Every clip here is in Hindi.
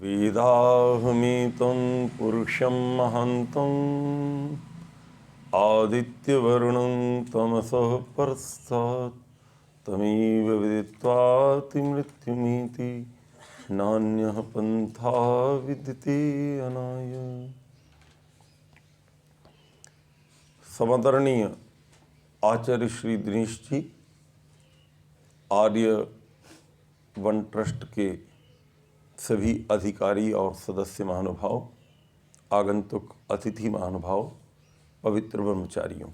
वेदाहमेतं पुरुषं महान्तं आदित्यवर्णं तमसः परस्तात् तमेव विदित्वाति मृत्युमीति नान्यः पन्था विद्यते अनाय। समादरणीय आचार्य श्री दिनेश जी, आर्य वन ट्रस्ट के सभी अधिकारी और सदस्य महानुभाव, आगंतुक अतिथि महानुभाव, पवित्र ब्रह्मचारियों,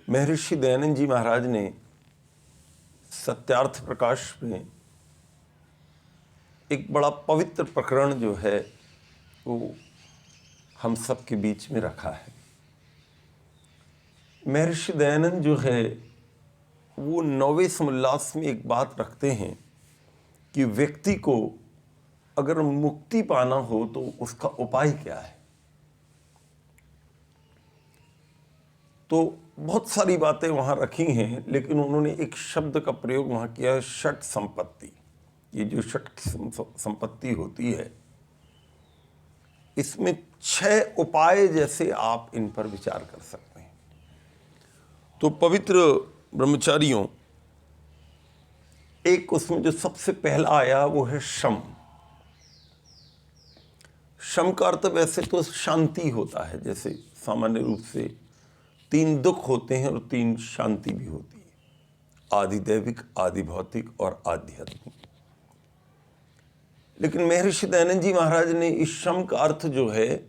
महर्षि दयानंद जी महाराज ने सत्यार्थ प्रकाश में एक बड़ा पवित्र प्रकरण जो है वो हम सब के बीच में रखा है। महर्षि दयानंद जो है वो नौवे समोल्लास में एक बात रखते हैं कि व्यक्ति को अगर मुक्ति पाना हो तो उसका उपाय क्या है। तो बहुत सारी बातें वहाँ रखी हैं, लेकिन उन्होंने एक शब्द का प्रयोग वहाँ किया है, षट संपत्ति। ये जो षट संपत्ति होती है, इसमें 6 उपाय जैसे आप इन पर विचार कर सकते हैं। तो पवित्र ब्रह्मचारियों, एक उसमें जो सबसे पहला आया वो है शम। शम का अर्थ वैसे तो शांति होता है, जैसे सामान्य रूप से 3 दुख होते हैं और 3 शांति भी होती है, आदि दैविक, आदि भौतिक और आध्यात्मिक। लेकिन महर्षि दयानंद जी महाराज ने इस शम का अर्थ जो है,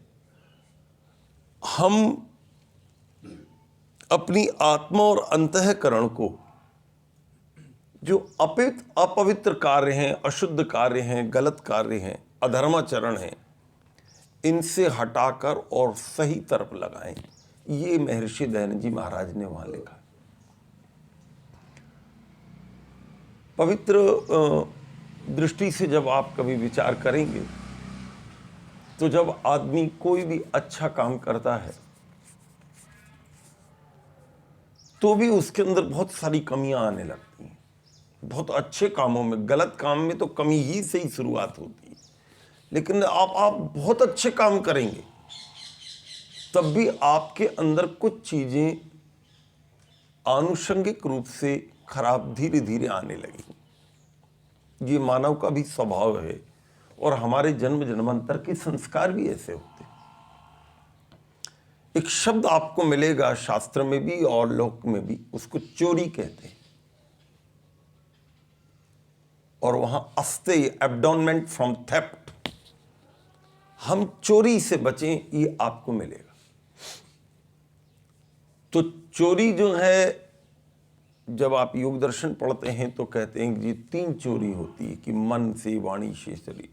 हम अपनी आत्मा और अंतःकरण को जो अपवित्र कार्य हैं, अशुद्ध कार्य हैं, गलत कार्य हैं, अधर्माचरण हैं, इनसे हटाकर और सही तरफ लगाएं। ये महर्षि दयानंद जी महाराज ने वहां लिखा। पवित्र दृष्टि से जब आप कभी विचार करेंगे तो जब आदमी कोई भी अच्छा काम करता है तो भी उसके अंदर बहुत सारी कमियां आने लगती हैं। बहुत अच्छे कामों में, गलत काम में तो कमी ही से ही शुरुआत होती है, लेकिन आप बहुत अच्छे काम करेंगे तब भी आपके अंदर कुछ चीजें आनुषंगिक रूप से खराब धीरे धीरे आने लगेंगी। ये मानव का भी स्वभाव है और हमारे जन्म जन्मांतर के संस्कार भी ऐसे होते हैं। एक शब्द आपको मिलेगा शास्त्र में भी और लोक में भी, उसको चोरी कहते हैं, और वहां अस्ते, एब्डोनमेंट फ्रॉम थेफ्ट, हम चोरी से बचें, ये आपको मिलेगा। तो चोरी जो है, जब आप योग दर्शन पढ़ते हैं तो कहते हैं कि 3 चोरी होती है, कि मन से, वाणी से, शरीर।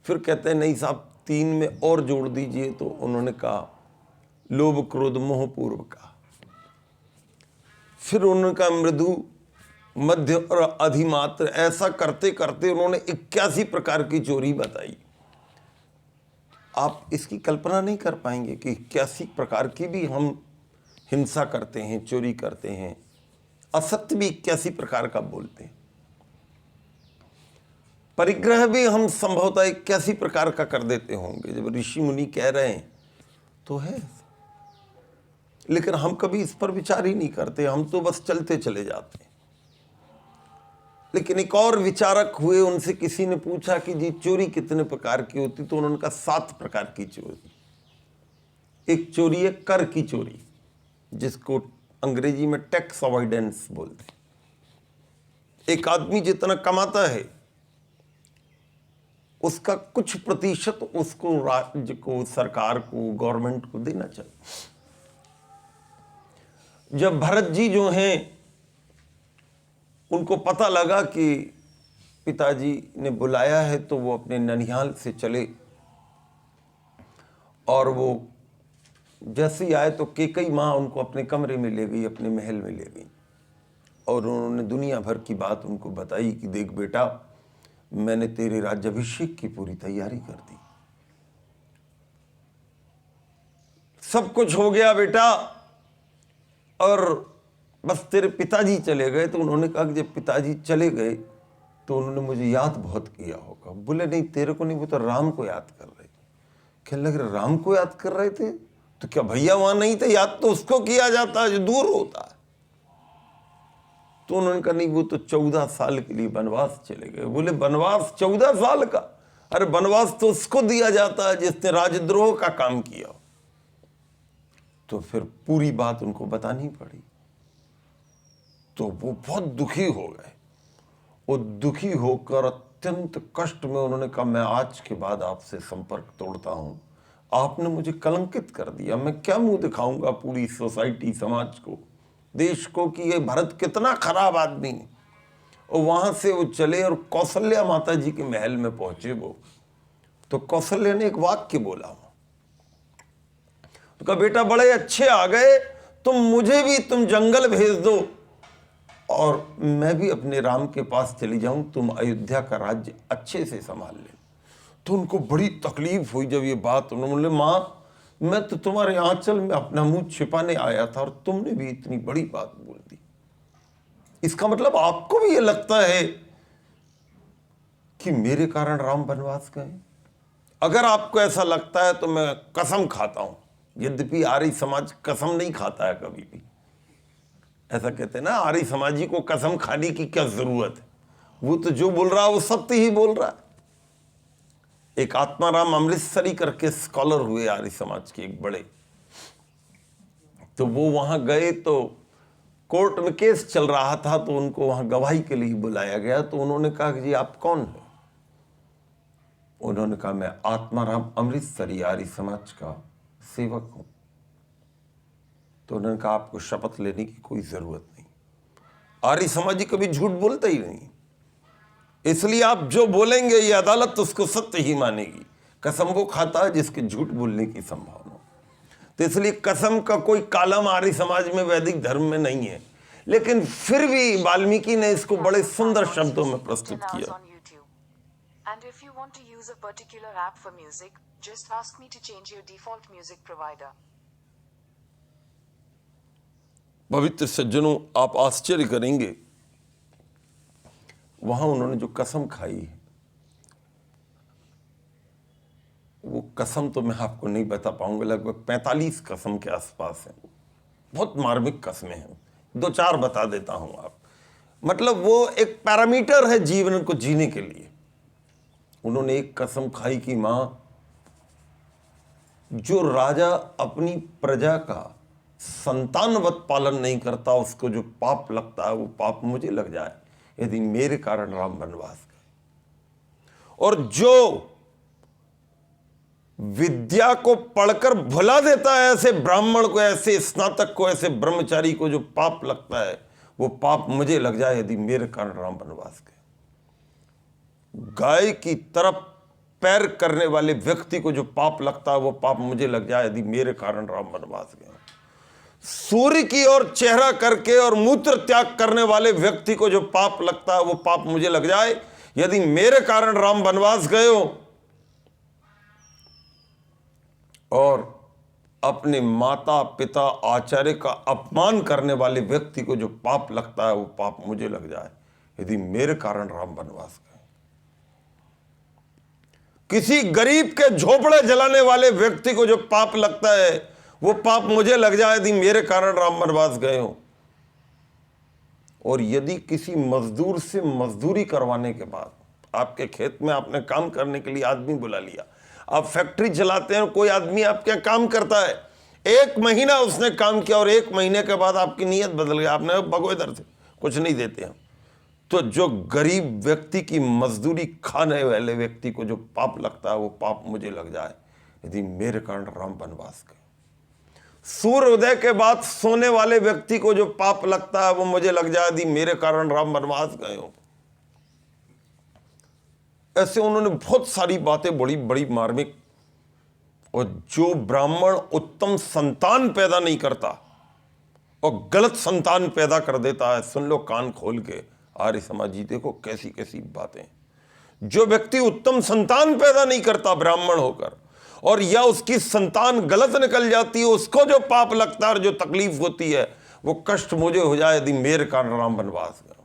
फिर कहते हैं नहीं साहब 3 में और जोड़ दीजिए, तो उन्होंने कहा लोभ क्रोध मोह पूर्व का। फिर उन्होंने कहा मृदु, मध्य और अधिमात्र। ऐसा करते करते उन्होंने 81 प्रकार की चोरी बताई। आप इसकी कल्पना नहीं कर पाएंगे कि 81 प्रकार की भी हम हिंसा करते हैं, चोरी करते हैं, असत्य भी 81 प्रकार का बोलते हैं, परिग्रह भी हम संभवतः 81 प्रकार का कर देते होंगे। जब ऋषि मुनि कह रहे हैं तो है, लेकिन हम कभी इस पर विचार ही नहीं करते, हम तो बस चलते चले जाते हैं। लेकिन एक और विचारक हुए, उनसे किसी ने पूछा कि जी चोरी कितने प्रकार की होती, तो उन्होंने कहा 7 प्रकार की चोरी। एक चोरी है कर की चोरी, जिसको अंग्रेजी में टैक्स अवॉइडेंस बोलते हैं। एक आदमी जितना कमाता है उसका कुछ प्रतिशत उसको, राज्य को, सरकार को, गवर्नमेंट को देना चाहिए। जब भरत जी जो हैं, उनको पता लगा कि पिताजी ने बुलाया है, तो वो अपने ननिहाल से चले, और वो जैसे ही आए तो केकई माँ उनको अपने कमरे में ले गई, अपने महल में ले गई, और उन्होंने दुनिया भर की बात उनको बताई कि देख बेटा, मैंने तेरे राज्याभिषेक की पूरी तैयारी कर दी, सब कुछ हो गया बेटा, और बस तेरे पिताजी चले गए। तो उन्होंने कहा कि जब पिताजी चले गए तो उन्होंने मुझे याद बहुत किया होगा। बोले नहीं तेरे को नहीं, वो तो राम को याद कर रहे। कहने लगे राम को याद कर रहे थे? तो क्या भैया वहां नहीं थे? याद तो उसको किया जाता है जो दूर होता है। तो उन्होंने कहा नहीं, वो तो 14 साल के लिए वनवास चले गए। बोले वनवास 14 साल का? अरे वनवास तो उसको दिया जाता है जिसने राजद्रोह का काम किया। तो फिर पूरी बात उनको बतानी पड़ी। तो वो बहुत दुखी हो गए। वो दुखी होकर अत्यंत कष्ट में उन्होंने कहा मैं आज के बाद आपसे संपर्क तोड़ता हूं। आपने मुझे कलंकित कर दिया। मैं क्या मुंह दिखाऊंगा पूरी सोसाइटी, समाज को, देश को कि ये भरत कितना खराब आदमी है। और वहां से वो चले और कौशल्या माता जी के महल में पहुंचे। वो तो कौशल्या ने एक वाक्य बोला, तो कहा बेटा बड़े अच्छे आ गए, मुझे भी तुम जंगल भेज दो और मैं भी अपने राम के पास चली जाऊं, तुम अयोध्या का राज्य अच्छे से संभाल ले। तो उनको बड़ी तकलीफ हुई जब ये बात। उन्होंने बोले माँ मैं तो तुम्हारे आंचल में अपना मुंह छिपाने आया था और तुमने भी इतनी बड़ी बात बोल दी। इसका मतलब आपको भी ये लगता है कि मेरे कारण राम वनवास गए? अगर आपको ऐसा लगता है तो मैं कसम खाता हूं, यद्यपि आर्य समाज कसम नहीं खाता है कभी भी। ऐसा कहते हैं ना, आर्य समाजी को कसम खाने की क्या जरूरत है, वो तो जो बोल रहा है वो सत्य ही बोल रहा है। एक आत्माराम अमृतसरी करके स्कॉलर हुए आर्य समाज के एक बड़े, तो वो वहां गए तो कोर्ट में केस चल रहा था, तो उनको वहां गवाही के लिए बुलाया गया। तो उन्होंने कहा कि जी आप कौन हो? उन्होंने कहा मैं आत्माराम अमृतसरी आर्य समाज का सेवक हूं। तो उन्होंने कहा आपको शपथ लेने की कोई जरूरत नहीं, आर्य समाजी कभी झूठ बोलता ही नहीं, इसलिए आप जो बोलेंगे ये अदालत उसको सत्य ही मानेगी। कसम वो खाता है जिसके झूठ बोलने की संभावना। तो इसलिए कसम का कोई कालम आर्य समाज में, वैदिक धर्म में नहीं है। लेकिन फिर भी वाल्मीकि ने इसको बड़े सुंदर शब्दों में प्रस्तुत किया। And if you want to use a particular app for music, just ask me to change your default music provider. पवित्र सज्जनों, आप आश्चर्य करेंगे, वहां उन्होंने जो कसम खाई है, वो कसम तो मैं आपको नहीं बता पाऊंगा, लगभग 45 कसम के आसपास है। बहुत मार्मिक कस्में हैं, 2-4 बता देता हूं आप। मतलब वो एक पैरामीटर है जीवन को जीने के लिए। उन्होंने एक कसम खाई कि मां, जो राजा अपनी प्रजा का संतानवत पालन नहीं करता, उसको जो पाप लगता है वो पाप मुझे लग जाए यदि मेरे कारण राम वनवास गए। और जो विद्या को पढ़कर भुला देता है, ऐसे ब्राह्मण को, ऐसे स्नातक को, ऐसे ब्रह्मचारी को जो पाप लगता है, वो पाप मुझे लग जाए यदि मेरे कारण राम वनवास गए। गाय की तरफ पैर करने वाले व्यक्ति को जो पाप लगता है, वो पाप मुझे लग जाए यदि मेरे कारण राम वनवास गए। सूर्य की ओर चेहरा करके और मूत्र त्याग करने वाले व्यक्ति को जो पाप लगता है, वो पाप मुझे लग जाए यदि मेरे कारण राम वनवास गए हो। और अपने माता पिता आचार्य का अपमान करने वाले व्यक्ति को जो पाप लगता है, वो पाप मुझे लग जाए यदि मेरे कारण राम वनवास गए। किसी गरीब के झोपड़े जलाने वाले व्यक्ति को जो पाप लगता है, वो पाप मुझे लग जाए यदि मेरे कारण राम वनवास गए हो। और यदि किसी मजदूर से मजदूरी करवाने के बाद, आपके खेत में आपने काम करने के लिए आदमी बुला लिया, आप फैक्ट्री चलाते हैं, कोई आदमी आपके काम करता है, 1 महीना उसने काम किया और 1 महीने के बाद आपकी नीयत बदल गई, आपने भगो इधर से, कुछ नहीं देते हम। तो जो गरीब व्यक्ति की मजदूरी खाने वाले व्यक्ति को जो पाप लगता है, वो पाप मुझे लग जाए यदि मेरे कारण राम वनवास गए। सूर्य उदय के बाद सोने वाले व्यक्ति को जो पाप लगता है, वो मुझे लग जाए यदि मेरे कारण राम वनवास गए हो। ऐसे उन्होंने बहुत सारी बातें बड़ी बड़ी मार्मिक। और जो ब्राह्मण उत्तम संतान पैदा नहीं करता और गलत संतान पैदा कर देता है, सुन लो कान खोल के आर्य समाजी, देखो कैसी कैसी बातें। जो व्यक्ति उत्तम संतान पैदा नहीं करता ब्राह्मण होकर, और या उसकी संतान गलत निकल जाती है, उसको जो पाप लगता है और जो तकलीफ होती है, वो कष्ट मुझे हो जाए यदि मेरे कारण राम वनवास गए।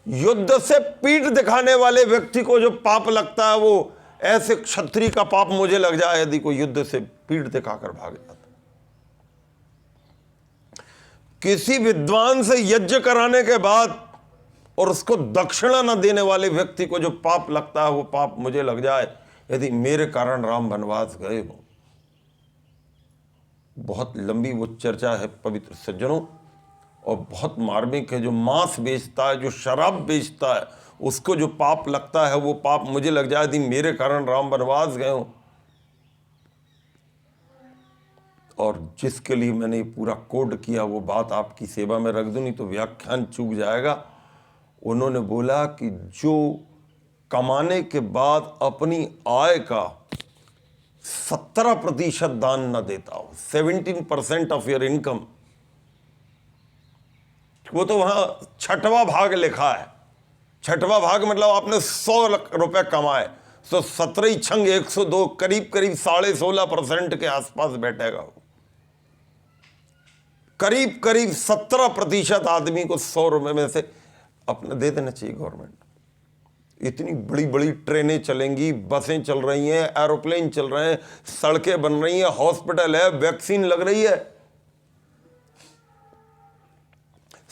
युद्ध से पीठ दिखाने वाले व्यक्ति को जो पाप लगता है, वो ऐसे क्षत्रिय का पाप मुझे लग जाए यदि कोई युद्ध से पीठ दिखाकर भाग जाता। किसी विद्वान से यज्ञ कराने के बाद और उसको दक्षिणा न देने वाले व्यक्ति को जो पाप लगता है, वो पाप मुझे लग जाए यदि मेरे कारण राम वनवास गए हो। बहुत लंबी वो चर्चा है पवित्र सज्जनों, और बहुत मार्मिक है। जो मांस बेचता है, जो शराब बेचता है, उसको जो पाप लगता है, वो पाप मुझे लग जाए यदि मेरे कारण राम वनवास गए हो। और जिसके लिए मैंने ये पूरा कोड किया, वो बात आपकी सेवा में रख दूं, नहीं तो व्याख्यान चूक जाएगा। उन्होंने बोला कि जो कमाने के बाद अपनी आय का 17% दान न देता हो, 17% ऑफ योर इनकम, वो तो वहां छठवां भाग लिखा है। छठवां भाग मतलब आपने 100 लाख रुपए कमाए, तो 17 छंग 102, करीब करीब 16.5% के आसपास बैठेगा वो। करीब करीब 17% आदमी को 100 रुपए में से अपना दे देना चाहिए गवर्नमेंट। इतनी बड़ी बड़ी ट्रेनें चलेंगी, बसें चल रही हैं, एरोप्लेन चल रहे हैं, सड़कें बन रही हैं, हॉस्पिटल है, वैक्सीन लग रही है,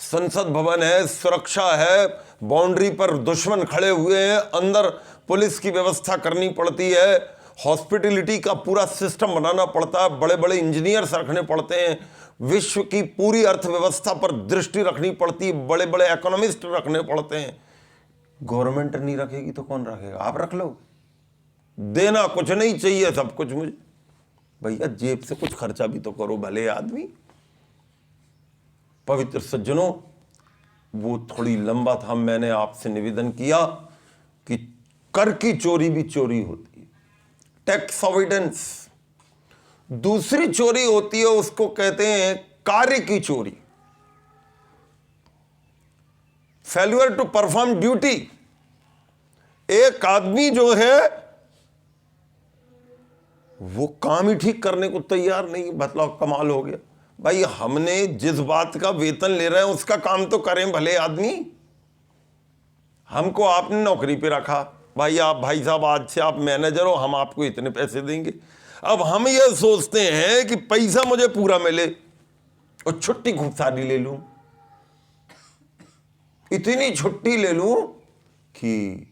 संसद भवन है, सुरक्षा है, बाउंड्री पर दुश्मन खड़े हुए हैं, अंदर पुलिस की व्यवस्था करनी पड़ती है, हॉस्पिटलिटी का पूरा सिस्टम बनाना पड़ता है, बड़े बड़े इंजीनियर्स रखने पड़ते हैं, विश्व की पूरी अर्थव्यवस्था पर दृष्टि रखनी पड़ती है, बड़े बड़े इकोनॉमिस्ट रखने पड़ते हैं। गवर्नमेंट नहीं रखेगी तो कौन रखेगा? आप रख लो। देना कुछ नहीं चाहिए, सब कुछ मुझे। भैया जेब से कुछ खर्चा भी तो करो भले आदमी। पवित्र सज्जनों, वो थोड़ी लंबा था, मैंने आपसे निवेदन किया कि कर की चोरी भी चोरी होती है, टैक्स अवॉइडेंस। दूसरी चोरी होती है, उसको कहते हैं कार्य की चोरी, फेल्यूर टू परफॉर्म ड्यूटी। एक आदमी जो है वो काम ही ठीक करने को तैयार नहीं, मतलब कमाल हो गया। भाई हमने जिस बात का वेतन ले रहे हैं उसका काम तो करें भले आदमी। हमको आपने नौकरी पे रखा, भाई आप भाई साहब आज से आप मैनेजर हो, हम आपको इतने पैसे देंगे। अब हम ये सोचते हैं कि पैसा मुझे पूरा मिले और छुट्टी खूब सारी ले लूं, इतनी छुट्टी ले लूं कि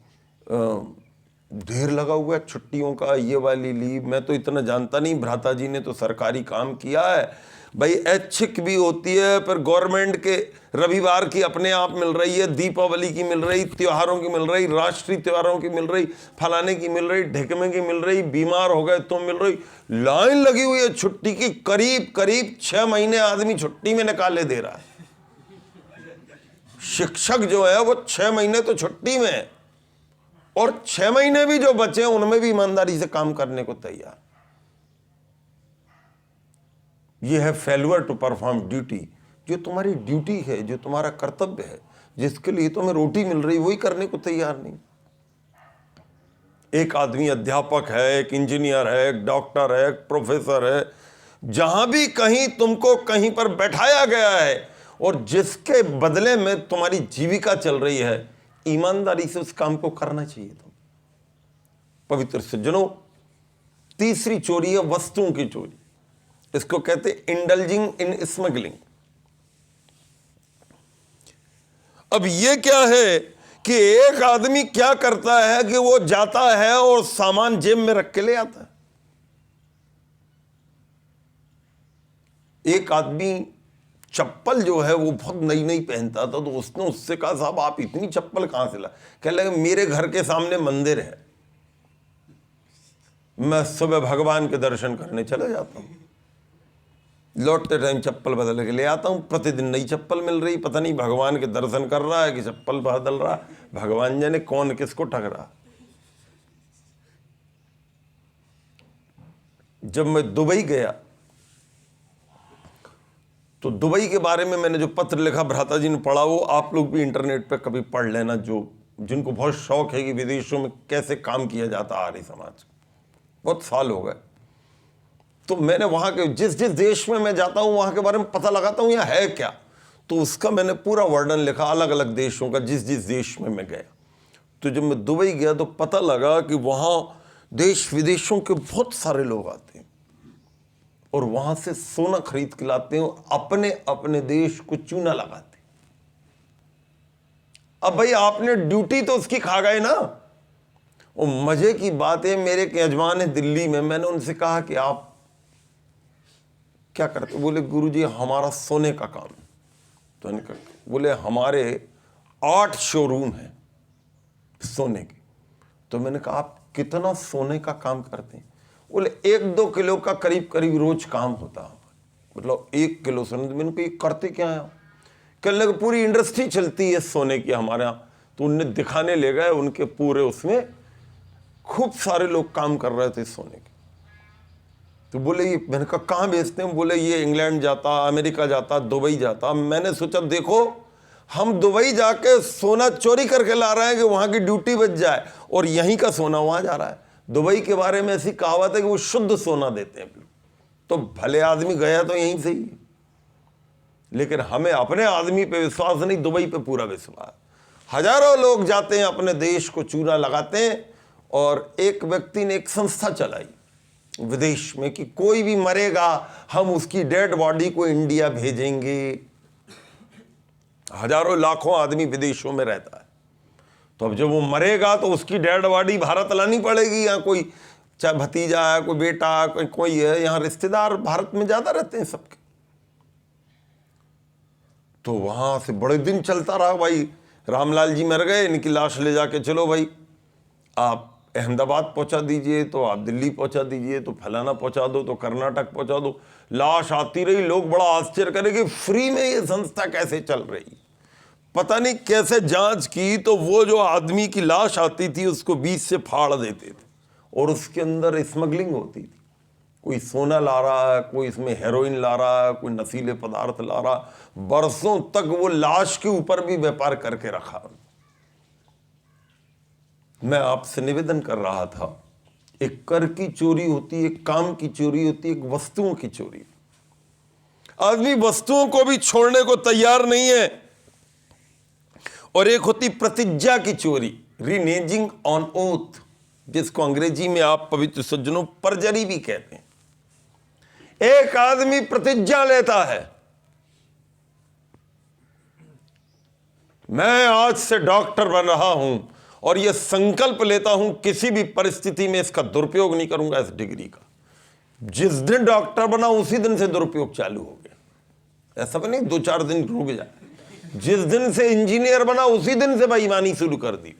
ढेर लगा हुआ है छुट्टियों का, ये वाली लीव। मैं तो इतना जानता नहीं, भ्राता जी ने तो सरकारी काम किया है भाई। ऐच्छिक भी होती है, पर गवर्नमेंट के रविवार की अपने आप मिल रही है, दीपावली की मिल रही, त्योहारों की मिल रही, राष्ट्रीय त्योहारों की मिल रही, फलाने की मिल रही, ढिकमे की मिल रही, बीमार हो गए तो मिल रही। लाइन लगी हुई है छुट्टी की, करीब करीब 6 महीने आदमी छुट्टी में निकाले दे रहा है। शिक्षक जो है वो 6 महीने तो छुट्टी में है, और 6 महीने भी जो बचे हैं उनमें भी ईमानदारी से काम करने को तैयार। यह है फेल्यूर टू परफॉर्म ड्यूटी। जो तुम्हारी ड्यूटी है, जो तुम्हारा कर्तव्य है, जिसके लिए तुम्हें रोटी मिल रही, वही करने को तैयार नहीं। एक आदमी अध्यापक है, एक इंजीनियर है, एक डॉक्टर है, एक प्रोफेसर है, जहां भी कहीं तुमको कहीं पर बैठाया गया है और जिसके बदले में तुम्हारी जीविका चल रही है, ईमानदारी से उस काम को करना चाहिए। तुम पवित्र सज्जनों, तीसरी चोरी है वस्तुओं की चोरी। इसको कहते इंडल्जिंग इन स्मगलिंग। अब ये क्या है कि एक आदमी क्या करता है कि वो जाता है और सामान जेब में रख के ले आता है। एक आदमी चप्पल जो है वो बहुत नई नई पहनता था, तो उसने उससे कहा साहब आप इतनी चप्पल कहां से ला? कह लगे मेरे घर के सामने मंदिर है, मैं सुबह भगवान के दर्शन करने चले जाता हूं, लौटते टाइम चप्पल बदल के ले आता हूं। प्रतिदिन नई चप्पल मिल रही, पता नहीं भगवान के दर्शन कर रहा है कि चप्पल बदल रहा, भगवान जाने कौन किसको ठग रहा। जब मैं दुबई गया तो दुबई के बारे में मैंने जो पत्र लिखा, भ्राता जी ने पढ़ा, वो आप लोग भी इंटरनेट पे कभी पढ़ लेना, जो जिनको बहुत शौक है कि विदेशों में कैसे काम किया जाता आर्य समाज। बहुत साल हो गए, तो मैंने वहां के जिस जिस देश में मैं जाता हूं वहां के बारे में पता लगाता हूं यहाँ है क्या। तो उसका मैंने पूरा वर्णन लिखा अलग अलग देशों का, जिस जिस देश में मैं गया। तो जब मैं दुबई गया तो पता लगा कि वहाँ देश विदेशों के बहुत सारे लोग आते हैं और वहाँ से सोना खरीद के लाते हैं और अपने अपने देश को चूना लगाते हैं। अब भाई आपने ड्यूटी तो उसकी खा गए ना। और मजे की बात है, मेरे एक यजमान है दिल्ली में, मैंने उनसे कहा कि आप क्या करते? बोले गुरुजी हमारा सोने का काम है। तो मैंने कहा, बोले हमारे 8 शोरूम हैं सोने के। तो मैंने कहा आप कितना सोने का काम करते हैं? बोले 1-2 किलो का करीब करीब रोज काम होता है, मतलब 1 किलो सोने। तो मैंने कहा ये करते क्या है? कहने लगे पूरी इंडस्ट्री चलती है सोने की हमारे यहाँ। तो उन्हें दिखाने ले गए, उनके पूरे उसमें खूब सारे लोग काम कर रहे थे सोने के। तो बोले ये, मैंने कहा कहाँ बेचते हैं? बोले ये इंग्लैंड जाता, अमेरिका जाता, दुबई जाता। मैंने सोचा देखो हम दुबई जाके सोना चोरी करके ला रहे हैं कि वहाँ की ड्यूटी बच जाए, और यहीं का सोना वहाँ जा रहा है। दुबई के बारे में ऐसी कहावत है कि वो शुद्ध सोना देते हैं। तो भले आदमी गया तो यहीं से ही, लेकिन हमें अपने आदमी पे विश्वास नहीं, दुबई पे पूरा विश्वास। हजारों लोग जाते हैं अपने देश को चूना लगाते हैं। और एक व्यक्ति ने एक संस्था चलाई विदेश में कि कोई भी मरेगा हम उसकी डेड बॉडी को इंडिया भेजेंगे। हजारों लाखों आदमी विदेशों में रहता है, तो अब जब वो मरेगा तो उसकी डेड बॉडी भारत लानी पड़ेगी। यहाँ कोई चाहे भतीजा है, कोई बेटा, कोई है, यहाँ रिश्तेदार भारत में ज्यादा रहते हैं सबके। तो वहां से बड़े दिन चलता रहा भाई, रामलाल जी मर गए, इनकी लाश ले जाके चलो भाई आप अहमदाबाद पहुंचा दीजिए, तो आप दिल्ली पहुंचा दीजिए, तो फलाना पहुंचा दो, तो कर्नाटक पहुंचा दो। लाश आती रही, लोग बड़ा आश्चर्य करे कि फ्री में ये संस्था कैसे चल रही। पता नहीं कैसे जांच की तो वो जो आदमी की लाश आती थी उसको बीच से फाड़ देते थे और उसके अंदर स्मगलिंग होती थी। कोई सोना ला रहा है, कोई इसमें हेरोइन ला रहा है, कोई नशीले पदार्थ ला रहा। बरसों तक वो लाश के ऊपर भी व्यापार करके रखा। मैं आपसे निवेदन कर रहा था, एक कर की चोरी होती है, एक काम की चोरी होती है, एक वस्तुओं की चोरी। आदमी वस्तुओं को भी छोड़ने को तैयार नहीं है। और एक होती प्रतिज्ञा की चोरी, रिनेजिंग ऑन ओथ, जिसको अंग्रेजी में आप पवित्र सज्जनों परजरी भी कहते हैं। एक आदमी प्रतिज्ञा लेता है, मैं आज से डॉक्टर बन रहा हूं और यह संकल्प लेता हूं किसी भी परिस्थिति में इसका दुरुपयोग नहीं करूंगा इस डिग्री का। जिस दिन डॉक्टर बना उसी दिन से दुरुपयोग चालू हो गया। ऐसा भी नहीं 2-4 दिन रुक जाए। जिस दिन से इंजीनियर बना उसी दिन से बेईमानी शुरू कर दी।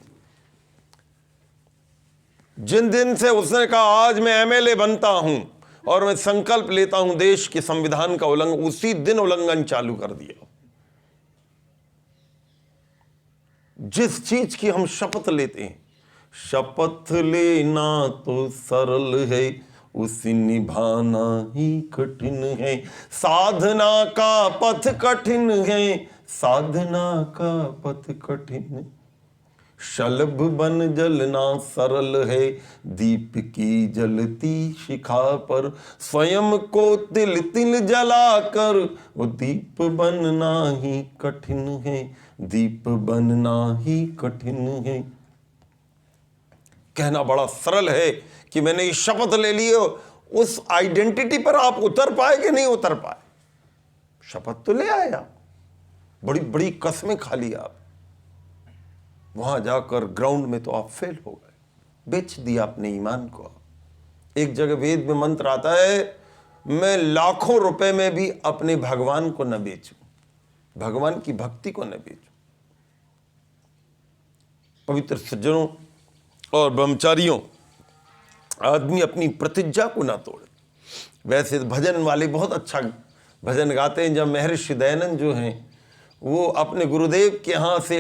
जिन दिन से उसने कहा आज मैं एमएलए बनता हूं और मैं संकल्प लेता हूं देश के संविधान का उल्लंघन, उसी दिन उल्लंघन चालू कर दिया। जिस चीज की हम शपथ लेते हैं, शपथ लेना तो सरल है, उसे निभाना ही कठिन है। साधना का पथ कठिन है, साधना का पथ कठिन। शलभ बन जलना सरल है, दीप की जलती शिखा पर। स्वयं को तिल तिल जलाकर वो दीप बनना ही कठिन है, दीप बनना ही कठिन है। कहना बड़ा सरल है कि मैंने ये शपथ ले ली है, उस आइडेंटिटी पर आप उतर पाए कि नहीं उतर पाए। शपथ तो ले आए आप, बड़ी बड़ी कसमें खा ली आप, वहां जाकर ग्राउंड में तो आप फेल हो गए, बेच दिया अपने ईमान को। एक जगह वेद में मंत्र आता है, मैं लाखों रुपए में भी अपने भगवान को न बेचूं, भगवान की भक्ति को न बेचूं। पवित्र सज्जनों और ब्रह्मचारियों, आदमी अपनी प्रतिज्ञा को ना तोड़े। वैसे भजन वाले बहुत अच्छा भजन गाते हैं। जब महर्षि दयानंद जो हैं वो अपने गुरुदेव के यहाँ से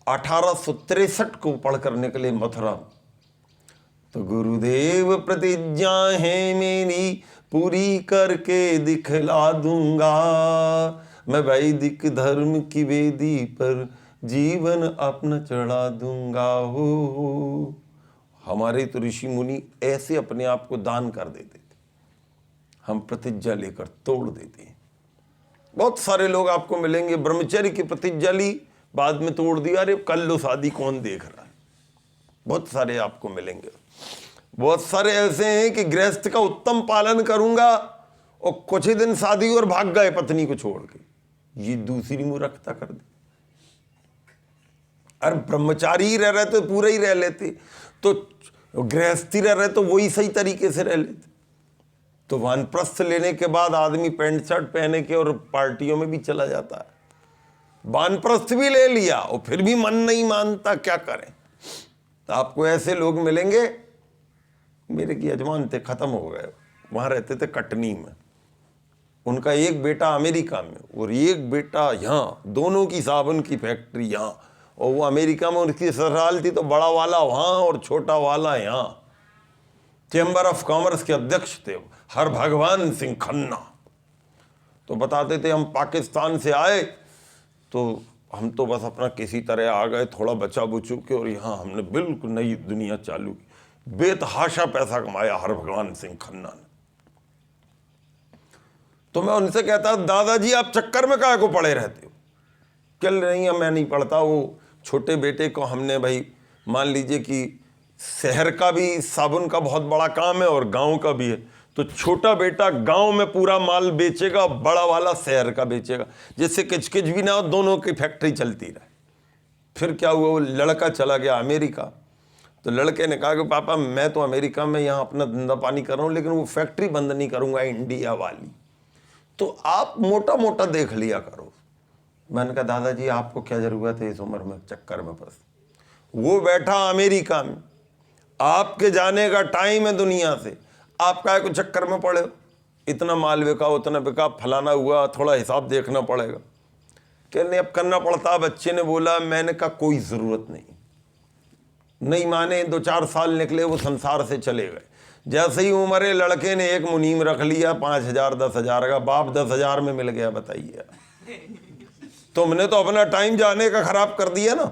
1863 को पढ़कर निकले मथुरा, तो गुरुदेव प्रतिज्ञा है मेरी पूरी करके दिखला दूंगा, मैं वैदिक धर्म की वेदी पर जीवन अपना चढ़ा दूंगा। हो हमारे तो ऋषि मुनि ऐसे अपने आप को दान कर देते थे, हम प्रतिज्ञा लेकर तोड़ देते हैं। बहुत सारे लोग आपको मिलेंगे ब्रह्मचर्य की प्रतिज्ञा ली, बाद में तोड़ दिया, अरे कल लो शादी कौन देख रहा है। बहुत सारे आपको मिलेंगे। बहुत सारे ऐसे हैं कि गृहस्थ का उत्तम पालन करूंगा और कुछ ही दिन शादी और भाग गए पत्नी को छोड़ के। ये दूसरी मूर्खता कर दी। अरे ब्रह्मचारी ही रह रहे तो पूरा ही रह लेते, तो गृहस्थी रह रहे तो वही सही तरीके से रह लेते। तो वानप्रस्थ लेने के बाद आदमी पैंट शर्ट पहने के और पार्टियों में भी चला जाता है। वानप्रस्थ भी ले लिया और फिर भी मन नहीं मानता, क्या करें। तो आपको ऐसे लोग मिलेंगे। मेरे की यजमान थे, खत्म हो गए, वहां रहते थे कटनी में। उनका एक बेटा अमेरिका में और एक बेटा यहाँ, दोनों की साबुन की फैक्ट्री यहाँ, और वो अमेरिका में उनकी ससुराल थी तो बड़ा वाला वहाँ और छोटा वाला यहाँ। चैम्बर ऑफ कॉमर्स के अध्यक्ष थे हर भगवान सिंह खन्ना। तो बताते थे हम पाकिस्तान से आए तो हम तो बस अपना किसी तरह आ गए, थोड़ा बचा बुचू के, और यहाँ हमने बिल्कुल नई दुनिया चालू की। बेतहाशा पैसा कमाया हर भगवान सिंह खन्ना ने। तो मैं उनसे कहता, दादाजी आप चक्कर में काहे को पड़े रहते हो? कल नहीं, मैं नहीं पढ़ता। वो छोटे बेटे को हमने भाई, मान लीजिए कि शहर का भी साबुन का बहुत बड़ा काम है और गांव का भी है, तो छोटा बेटा गांव में पूरा माल बेचेगा, बड़ा वाला शहर का बेचेगा, जिससे किचकिच भी ना हो, दोनों की फैक्ट्री चलती रहे। फिर क्या हुआ, वो लड़का चला गया अमेरिका। तो लड़के ने कहा कि पापा मैं तो अमेरिका में यहाँ अपना धंधा पानी कर रहा हूँ, लेकिन वो फैक्ट्री बंद नहीं करूँगा इंडिया वाली, तो आप मोटा मोटा देख लिया करो। मैंने कहा दादाजी आपको क्या जरूरत है इस उम्र में चक्कर में फंस। वो बैठा अमेरिका में, आपके जाने का टाइम है दुनिया से, आप काहे को चक्कर में पड़े हो? इतना माल बिका, उतना बिका, फलाना हुआ, थोड़ा हिसाब देखना पड़ेगा। कहने अब करना पड़ता। बच्चे ने बोला, मैंने कहा कोई ज़रूरत नहीं माने। 2-4 साल निकले, वो संसार से चले गए। जैसे ही उम्र, लड़के ने एक मुनीम रख लिया 5,000 10,000 का, बाप 10,000 में मिल गया। बताइए, तुमने तो अपना टाइम जाने का खराब कर दिया ना।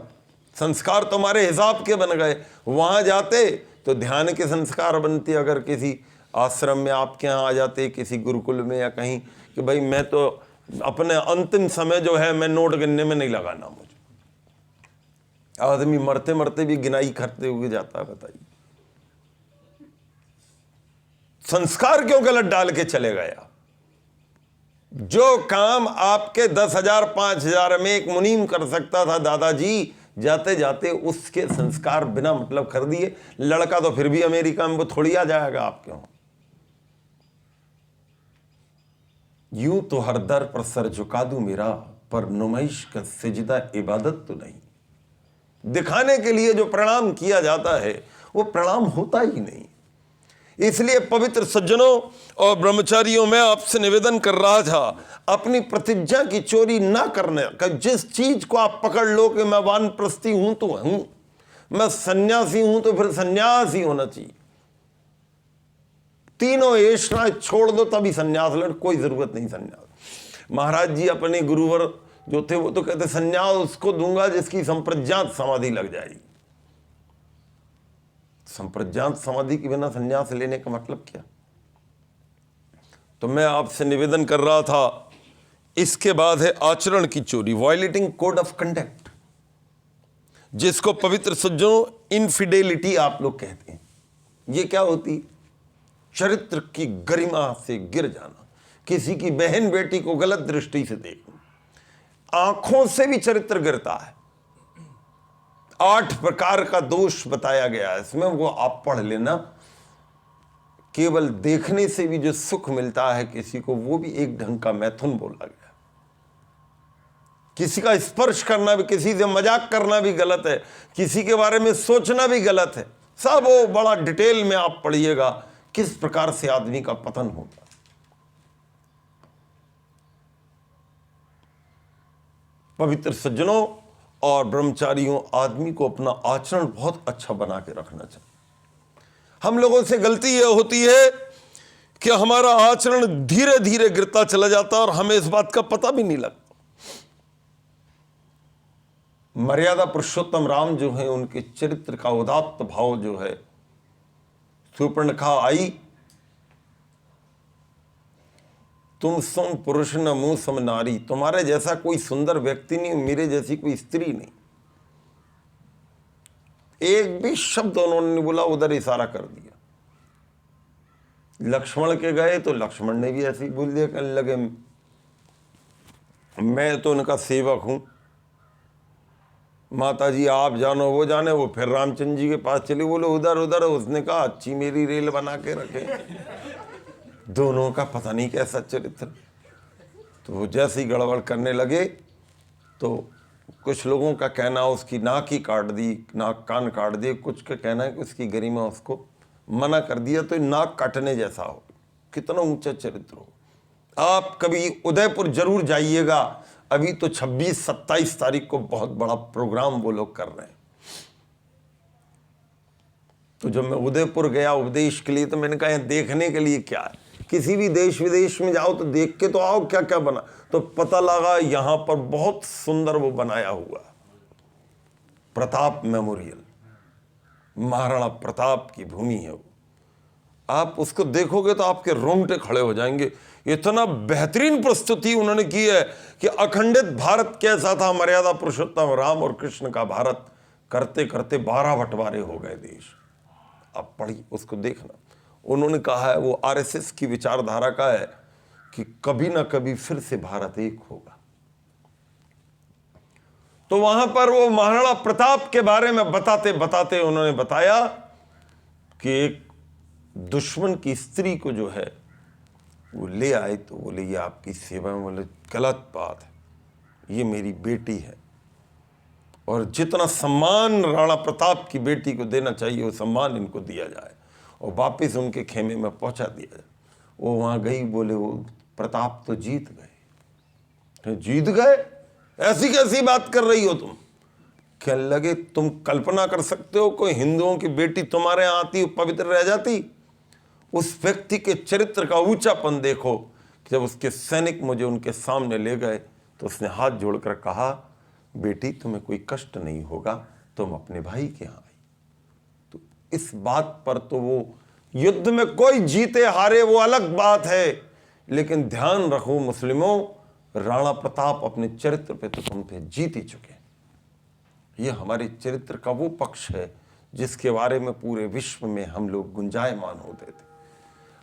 संस्कार तुम्हारे हिसाब के बन गए। वहां जाते तो ध्यान के संस्कार बनते। अगर किसी आश्रम में आपके यहाँ आ जाते, किसी गुरुकुल में या कहीं, कि भाई मैं तो अपने अंतिम समय जो है मैं नोट गिनने में नहीं लगाना मुझे। आदमी मरते मरते भी गिनाई करते हुए जाता है। बताइए, संस्कार क्यों गलत डाल के चले गया? जो काम आपके 10,000 5,000 में एक मुनीम कर सकता था, दादाजी जाते जाते उसके संस्कार बिना मतलब कर दिए। लड़का तो फिर भी अमेरिका में, वो थोड़ी आ जाएगा आपके वहां। यूं तो हर दर पर सर झुका दूं मेरा, पर नुमाइश का सिजदा इबादत तो नहीं। दिखाने के लिए जो प्रणाम किया जाता है वो प्रणाम होता ही नहीं। इसलिए पवित्र सज्जनों और ब्रह्मचारियों में आपसे निवेदन कर रहा था, अपनी प्रतिज्ञा की चोरी ना करने का। जिस चीज को आप पकड़ लो कि मैं वानप्रस्थी हूं तो हूं, मैं सन्यासी हूं तो फिर सन्यास ही होना चाहिए। तीनों ऐसा छोड़ दो तभी सन्यास लेना, कोई जरूरत नहीं सन्यास। महाराज जी अपने गुरुवर जो थे वो तो कहते सन्यास उसको दूंगा जिसकी संप्रज्ञात समाधि लग जाएगी। संप्रज्ञात समाधि के बिना संन्यास लेने का मतलब क्या? तो मैं आपसे निवेदन कर रहा था। इसके बाद है आचरण की चोरी, वायलेटिंग कोड ऑफ कंडक्ट, जिसको पवित्र सज्जनों इनफिडेलिटी आप लोग कहते हैं। ये क्या होती? चरित्र की गरिमा से गिर जाना, किसी की बहन बेटी को गलत दृष्टि से देखना। आंखों से भी चरित्र गिरता है। 8 प्रकार का दोष बताया गया है इसमें, वो आप पढ़ लेना। केवल देखने से भी जो सुख मिलता है किसी को, वो भी एक ढंग का मैथुन बोला गया। किसी का स्पर्श करना भी, किसी से मजाक करना भी गलत है, किसी के बारे में सोचना भी गलत है। सब वो बड़ा डिटेल में आप पढ़िएगा किस प्रकार से आदमी का पतन होता है। पवित्र सज्जनों और ब्रह्मचारियों, आदमी को अपना आचरण बहुत अच्छा बना के रखना चाहिए। हम लोगों से गलती यह होती है कि हमारा आचरण धीरे धीरे गिरता चला जाता है और हमें इस बात का पता भी नहीं लगता। मर्यादा पुरुषोत्तम राम जो है, उनके चरित्र का उदात्त भाव जो है, शूर्पणखा आई तुम सम पुरुष न मुँह सम नारी, तुम्हारे जैसा कोई सुंदर व्यक्ति नहीं, मेरे जैसी कोई स्त्री नहीं। एक भी शब्द उन्होंने नहीं बोला, उधर इशारा कर दिया। लक्ष्मण के गए तो लक्ष्मण ने भी ऐसे ही बोल दिया, कहने लगे मैं तो उनका सेवक हूं, माता जी आप जानो वो जाने। वो फिर रामचंद्र जी के पास चले, बोले उधर उधर। उसने कहा अच्छी मेरी रेल बना के रखे। दोनों का पता नहीं कैसा चरित्र। तो वो जैसे ही गड़बड़ करने लगे तो कुछ लोगों का कहना उसकी नाक ही काट दी, नाक कान काट दिए। कुछ का कहना है कि उसकी गरिमा उसको मना कर दिया, तो नाक काटने जैसा हो। कितना ऊंचा चरित्र हो। आप कभी उदयपुर जरूर जाइएगा। अभी तो 26-27 तारीख को बहुत बड़ा प्रोग्राम वो लोग कर रहे हैं। तो जब मैं उदयपुर गया उपदेश के लिए, तो मैंने कहा देखने के लिए क्या है, किसी भी देश विदेश में जाओ तो देख के तो आओ क्या क्या बना। तो पता लगा यहां पर बहुत सुंदर वो बनाया हुआ प्रताप मेमोरियल, महाराणा प्रताप की भूमि है वो। आप उसको देखोगे तो आपके रोंगटे खड़े हो जाएंगे। इतना बेहतरीन प्रस्तुति उन्होंने की है कि अखंडित भारत कैसा था, मर्यादा पुरुषोत्तम राम और कृष्ण का भारत करते करते 12 बंटवारे हो गए देश। आप पढ़िए, उसको देखना। उन्होंने कहा है वो आरएसएस की विचारधारा का है कि कभी ना कभी फिर से भारत एक होगा। तो वहां पर वो महाराणा प्रताप के बारे में बताते बताते उन्होंने बताया कि एक दुश्मन की स्त्री को जो है वो ले आए, तो बोले ये आपकी सेवा में। बोले गलत बात है, ये मेरी बेटी है और जितना सम्मान राणा प्रताप की बेटी को देना चाहिए वो सम्मान इनको दिया जाए और वापस उनके खेमे में पहुंचा दिया जाए। वो वहां गई, बोले वो प्रताप तो जीत गए। जीत गए? ऐसी कैसी बात कर रही हो तुम? कहने लगे तुम कल्पना कर सकते हो कोई हिंदुओं की बेटी तुम्हारे यहाँ आती पवित्र रह जाती? उस व्यक्ति के चरित्र का ऊंचापन देखो कि जब उसके सैनिक मुझे उनके सामने ले गए तो उसने हाथ जोड़कर कहा बेटी तुम्हें कोई कष्ट नहीं होगा, तुम अपने भाई के यहाँ आई। तो इस बात पर तो वो युद्ध में कोई जीते हारे वो अलग बात है, लेकिन ध्यान रखो मुस्लिमों, राणा प्रताप अपने चरित्र पे तो तुम थे जीत ही चुके। ये हमारे चरित्र का वो पक्ष है जिसके बारे में पूरे विश्व में हम लोग गुंजायमान होते थे।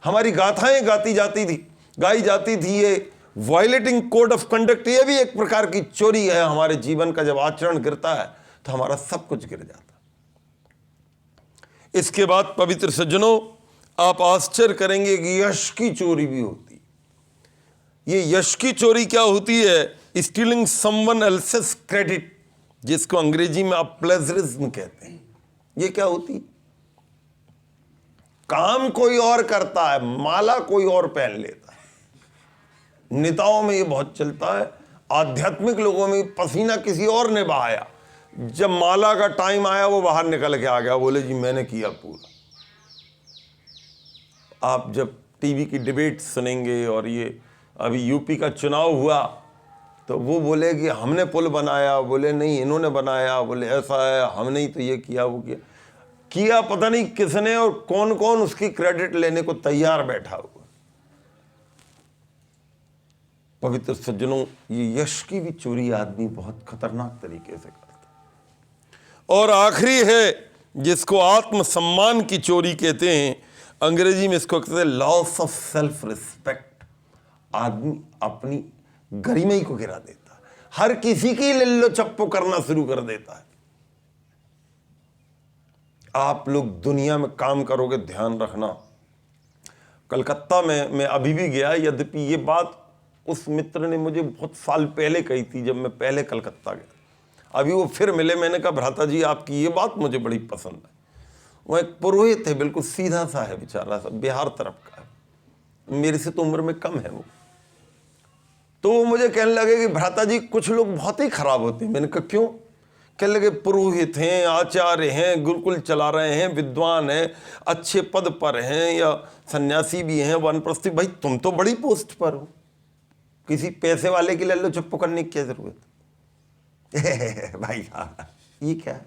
हमारी गाथाएं गाई जाती थी। ये वायलेटिंग कोड ऑफ कंडक्ट, ये भी एक प्रकार की चोरी है हमारे जीवन का। जब आचरण गिरता है तो हमारा सब कुछ गिर जाता है। इसके बाद पवित्र सज्जनों, आप आश्चर्य करेंगे कि यश की चोरी भी होती है। ये यश की चोरी क्या होती है? स्टीलिंग समवन एल्सेस क्रेडिट, जिसको अंग्रेजी में आप प्लेजरिज्म कहते हैं। ये क्या होती? काम कोई और करता है, माला कोई और पहन लेता है। नेताओं में ये बहुत चलता है, आध्यात्मिक लोगों में पसीना किसी और ने बहाया, जब माला का टाइम आया वो बाहर निकल के आ गया, बोले जी मैंने किया पूरा। आप जब टीवी की डिबेट सुनेंगे और ये अभी यूपी का चुनाव हुआ तो वो बोले कि हमने पुल बनाया, बोले नहीं इन्होंने बनाया, बोले ऐसा है हमने ही तो ये किया वो किया पता नहीं किसने, और कौन कौन उसकी क्रेडिट लेने को तैयार बैठा हुआ। पवित्र सज्जनों, ये यश की भी चोरी आदमी बहुत खतरनाक तरीके से करता है। और आखिरी है जिसको आत्मसम्मान की चोरी कहते हैं, अंग्रेजी में इसको कहते हैं लॉस ऑफ सेल्फ रिस्पेक्ट। आदमी अपनी गरिमा ही को गिरा देता है, हर किसी की लिल्लो चप्पो करना शुरू कर देता है। आप लोग दुनिया में काम करोगे, ध्यान रखना। कलकत्ता में मैं अभी भी गया, यद्यपि ये बात उस मित्र ने मुझे बहुत साल पहले कही थी जब मैं पहले कलकत्ता गया। अभी वो फिर मिले, मैंने कहा भ्राता जी आपकी ये बात मुझे बड़ी पसंद है। वो एक पुरोहित है, बिल्कुल सीधा सा है बेचारा सा, बिहार तरफ का है, मेरे से तो उम्र में कम है वो। तो वो मुझे कहने लगे कि भ्राता जी कुछ लोग बहुत ही खराब होते हैं। मैंने कहा क्यों? कहने लगे पुरोहित हैं, आचार्य हैं, गुरुकुल चला रहे हैं, विद्वान हैं, अच्छे पद पर हैं या सन्यासी भी हैं, वानप्रस्थी। भाई तुम तो बड़ी पोस्ट पर हो, किसी पैसे वाले की लल्लो चप्पो करने की क्या जरूरत है? भाई साहब ये क्या है?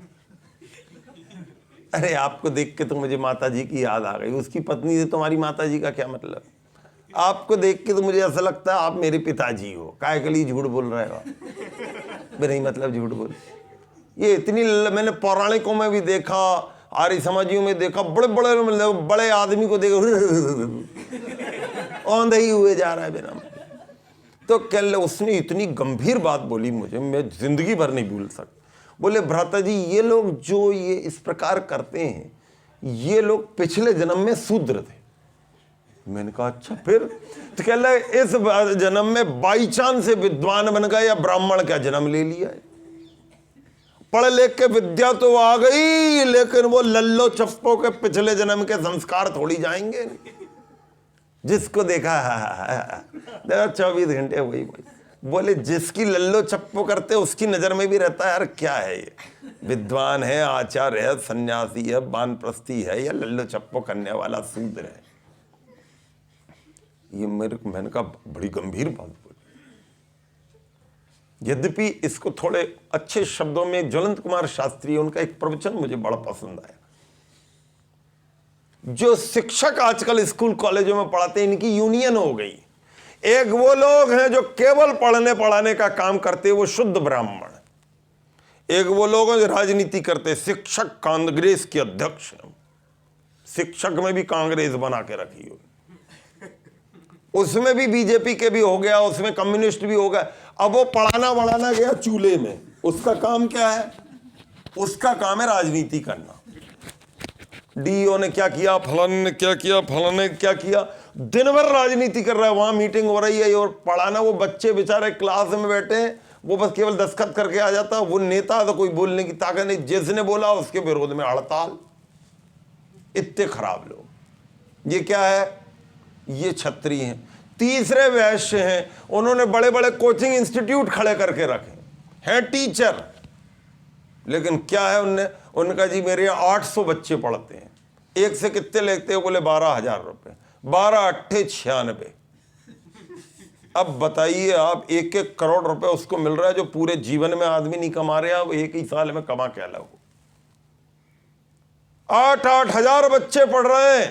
अरे आपको देख के तो मुझे माता जी की याद आ गई। उसकी पत्नी से तुम्हारी माता जी का क्या मतलब? आपको देख के तो मुझे ऐसा लगता है आप मेरे पिताजी हो, काहे के लिए झूठ बोल रहे हो बिना ही मतलब झूठ बोल। ये इतनी मैंने पौराणिकों में भी देखा, आर्य समाजियों में देखा, बड़े बड़े मतलब बड़े आदमी को देखा औंधे ही हुए जा रहा है बिना मतलब। तो कल उसने इतनी गंभीर बात बोली मुझे, मैं जिंदगी भर नहीं भूल सकता। बोले भ्राता जी, ये लोग जो ये इस प्रकार करते हैं, ये लोग पिछले जन्म में शूद्र थे। मैंने कहा अच्छा फिर? तो कह रहा है इस जन्म में बाई चांस से विद्वान बन गए या ब्राह्मण का जन्म ले लिया है। पढ़ लिख के विद्या तो आ गई, लेकिन वो लल्लो चप्पो के पिछले जन्म के संस्कार थोड़ी जाएंगे। जिसको देखा 24 घंटे वही बोले, जिसकी लल्लो चप्पो करते उसकी नजर में भी रहता है यार क्या है ये, विद्वान है, आचार्य है, सन्यासी है, वानप्रस्थी है, या लल्लो चप्पो करने वाला शूद्र है। ये मैंने कहा बड़ी गंभीर बात बोली। यद्यपि इसको थोड़े अच्छे शब्दों में ज्वलंत कुमार शास्त्री, उनका एक प्रवचन मुझे बड़ा पसंद आया। जो शिक्षक आजकल स्कूल कॉलेजों में पढ़ाते हैं, इनकी यूनियन हो गई। एक वो लोग हैं जो केवल पढ़ने पढ़ाने का काम करते हैं, वो शुद्ध ब्राह्मण। एक वो लोग हैं जो राजनीति करते हैं, शिक्षक कांग्रेस के अध्यक्ष हैं, शिक्षक में भी कांग्रेस बना के रखी हो, उसमें भी बीजेपी के भी हो गया, उसमें कम्युनिस्ट भी हो गया। अब वो पढ़ाना बढ़ाना गया चूल्हे में, उसका काम क्या है? उसका काम है राजनीति करना। डीओ ने क्या किया, फलाने ने क्या किया, फलाने ने क्या किया, दिन भर राजनीति कर रहा है, वहां मीटिंग हो रही है। और पढ़ाना, वो बच्चे बेचारे क्लास में बैठे हैं, वो बस केवल दस्तखत करके आ जाता। वो नेता तो कोई बोलने की ताकत नहीं, जिसने बोला उसके विरोध में हड़ताल। इतने खराब लोग। ये क्या है? ये क्षत्रिय हैं। तीसरे वैश्य हैं, उन्होंने बड़े बड़े कोचिंग इंस्टीट्यूट खड़े करके रखे हैं, टीचर। लेकिन क्या है उनका जी मेरे यहाँ 800 बच्चे पढ़ते हैं, एक से कितने लेते हैं? बोले 12,000 रुपये। 12 अट्ठे 96। अब बताइए आप, 1-1 करोड़ रुपए उसको मिल रहा है जो पूरे जीवन में आदमी नहीं कमा रहे, अब एक ही साल में कमा क्या लगो। 8-8 हजार बच्चे पढ़ रहे हैं,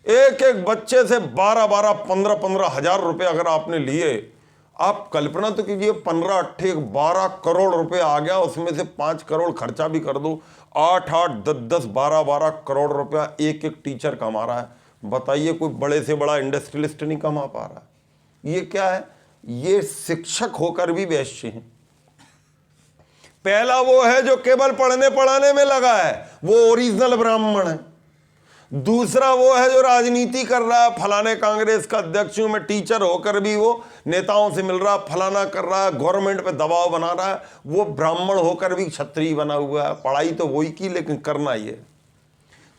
एक एक बच्चे से 12-12, 15-15 हजार रुपए अगर आपने लिए, आप कल्पना तो कीजिए, 15 अट्ठे 12 करोड़ रुपए आ गया, उसमें से 5 करोड़ खर्चा भी कर दो, 8-8, 10-10, 12-12 करोड़ रुपया एक एक टीचर कमा रहा है। बताइए कोई बड़े से बड़ा इंडस्ट्रियलिस्ट नहीं कमा पा रहा है। ये क्या है? ये शिक्षक होकर भी वैश्य हैं। पहला वो है जो केवल पढ़ने पढ़ाने में लगा है, वो ओरिजिनल ब्राह्मण है। दूसरा वो है जो राजनीति कर रहा है, फलाने कांग्रेस का अध्यक्ष हूं मैं, टीचर होकर भी वो नेताओं से मिल रहा, फलाना कर रहा है, गवर्नमेंट पे दबाव बना रहा है। वो ब्राह्मण होकर भी क्षत्रिय बना हुआ है, पढ़ाई तो वही की लेकिन करना ही है।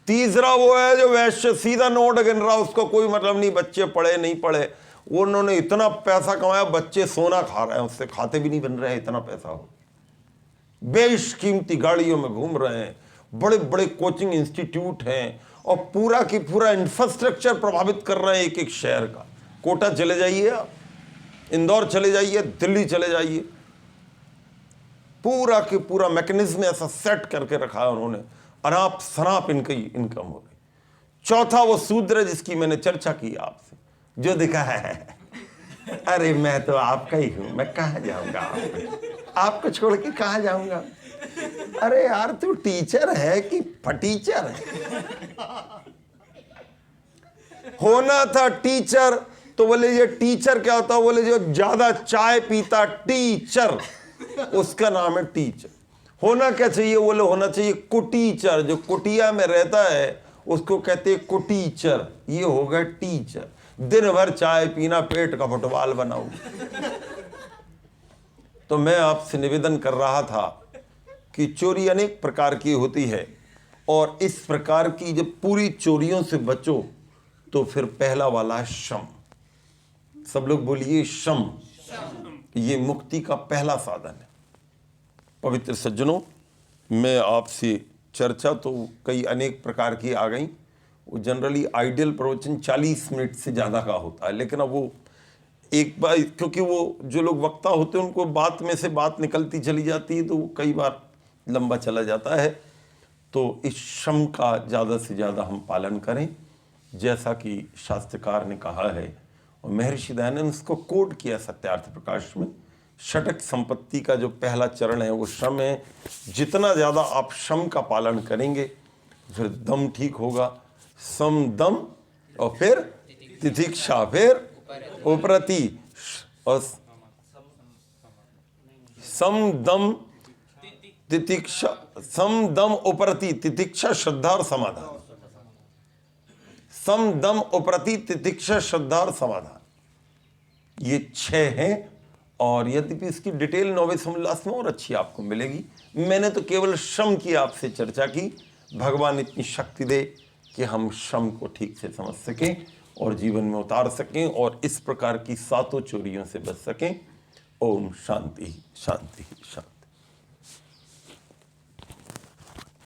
तीसरा वो है जो वैश्य, सीधा नोट गिन रहा, उसको कोई मतलब नहीं बच्चे पढ़े नहीं पढ़े, उन्होंने इतना पैसा कमाया, बच्चे सोना खा रहे हैं, उससे खाते भी नहीं बन रहे हैं, इतना पैसा हो, बेशकीमती गाड़ियों में घूम रहे हैं, बड़े बड़े कोचिंग इंस्टीट्यूट हैं, और पूरा की पूरा इंफ्रास्ट्रक्चर प्रभावित कर रहे हैं एक एक शहर का। कोटा चले जाइए आप, इंदौर चले जाइए, दिल्ली चले जाइए, पूरा की पूरा मैकेनिज्म ऐसा सेट करके रखा है उन्होंने, अनाप शनाप इनकी इनकम हो गई। चौथा वो शूद्र जिसकी मैंने चर्चा की आपसे, जो दिखा है अरे मैं तो आपका ही हूं, मैं कहाँ जाऊंगा, आपको छोड़ के कहाँ जाऊंगा। अरे यार तू टीचर है कि फटीचर है? होना था टीचर, तो बोले ये टीचर क्या होता? बोले जो ज्यादा चाय पीता टीचर, उसका नाम है टीचर। होना क्या चाहिए? बोले होना चाहिए कुटीचर, जो कुटिया में रहता है उसको कहते हैं कुटीचर, ये हो गया टीचर। दिन भर चाय पीना, पेट का फुटबॉल बनाओ। तो मैं आपसे निवेदन कर रहा था कि चोरी अनेक प्रकार की होती है, और इस प्रकार की जब पूरी चोरियों से बचो तो फिर पहला वाला है शम। सब लोग बोलिए शम। ये मुक्ति का पहला साधन है। पवित्र सज्जनों, मैं आपसे चर्चा तो कई अनेक प्रकार की आ गई। वो जनरली आइडियल प्रवचन 40 मिनट से ज़्यादा का होता है, लेकिन अब वो एक बार, क्योंकि वो जो लोग वक्ता होते हैं उनको बात में से बात निकलती चली जाती है, तो वो कई बार लंबा चला जाता है। तो इस शम का ज़्यादा से ज़्यादा हम पालन करें, जैसा कि शास्त्रकार ने कहा है, और महर्षि दयानंद ने उसको कोड किया सत्यार्थ प्रकाश में। षटक संपत्ति का जो पहला चरण है वो श्रम है। जितना ज़्यादा आप श्रम का पालन करेंगे फिर दम ठीक होगा। सम दम और फिर तितिक्षा, फिर उपरति और सम दम तितिक्षा, सम दम उपरति तितिक्षा श्रद्धा और समाधान। सम दम उपरति तितिक्षा श्रद्धा और समाधान, ये 6 हैं। और यद्यपि इसकी डिटेल नौवें उल्लास में और अच्छी आपको मिलेगी। मैंने तो केवल श्रम की आपसे चर्चा की। भगवान इतनी शक्ति दे कि हम श्रम को ठीक से समझ सकें और जीवन में उतार सकें और इस प्रकार की 7 चोरियों से बच सकें। ओम शांति शांति शांति।